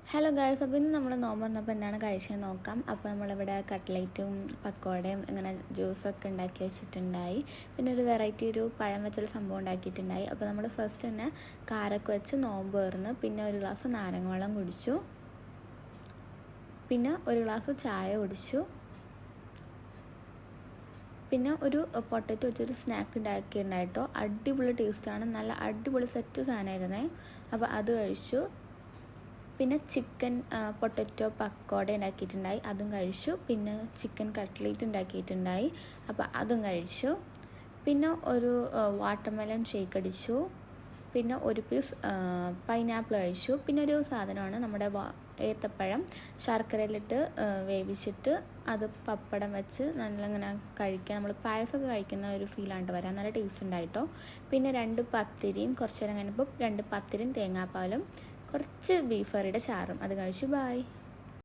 Hello guys, അപ്പോൾ ഇന്ന് നമ്മൾ നോമ്പ് തുറന്നപ്പോൾ എന്താണ് കഴിച്ചതെന്ന് നോക്കാം. അപ്പോൾ നമ്മളിവിടെ കട്ട്ലേറ്റും പക്കോടയും ഇങ്ങനെ ജ്യൂസൊക്കെ ഉണ്ടാക്കി വെച്ചിട്ടുണ്ടായി. പിന്നെ ഒരു വെറൈറ്റി ഒരു പഴം വെച്ചൊരു സംഭവം ഉണ്ടാക്കിയിട്ടുണ്ടായി. അപ്പോൾ നമ്മൾ ഫസ്റ്റ് തന്നെ കാരൊക്കെ വെച്ച് നോമ്പ് തുറന്ന് പിന്നെ ഒരു ഗ്ലാസ് നാരങ്ങ വെള്ളം കുടിച്ചു, പിന്നെ ഒരു ഗ്ലാസ് ചായ കുടിച്ചു, പിന്നെ ഒരു പൊട്ടറ്റോ വെച്ചൊരു സ്നാക്ക് ഉണ്ടാക്കിയിട്ടുണ്ടായിട്ടോ. അടിപൊളി ടേസ്റ്റാണ്, നല്ല അടിപൊളി സെറ്റ് സാധനമായിരുന്നേ. അപ്പോൾ അത് കഴിച്ചു. പിന്നെ ചിക്കൻ പൊട്ടറ്റോ പക്കോട ഉണ്ടാക്കിയിട്ടുണ്ടായി, അതും കഴിച്ചു. പിന്നെ ചിക്കൻ കട്ട്ലേറ്റ് ഉണ്ടാക്കിയിട്ടുണ്ടായി, അപ്പോൾ അതും കഴിച്ചു. പിന്നെ ഒരു വാട്ടർമെലൺ ഷേക്ക് അടിച്ചു. പിന്നെ ഒരു പീസ് പൈനാപ്പിൾ കഴിച്ചു. പിന്നെ ഒരു സാധനമാണ് നമ്മുടെ ഏത്തപ്പഴം ശർക്കരയിലിട്ട് വേവിച്ചിട്ട് അത് പപ്പടം വെച്ച് നല്ല ഇങ്ങനെ കഴിക്കാൻ, നമ്മൾ പായസമൊക്കെ കഴിക്കുന്ന ഒരു ഫീലാണ്ട് വരാൻ നല്ല ടേസ്റ്റ് ഉണ്ടായിട്ടോ. പിന്നെ 2 പത്തിരിയും കുറച്ച് നേരം കഴിഞ്ഞപ്പോൾ 2 പത്തിരിയും തേങ്ങാപ്പാലും കുറച്ച് ബീഫ് കറിയുടെ ചാറും അത് കഴിച്ചു. ബായ്.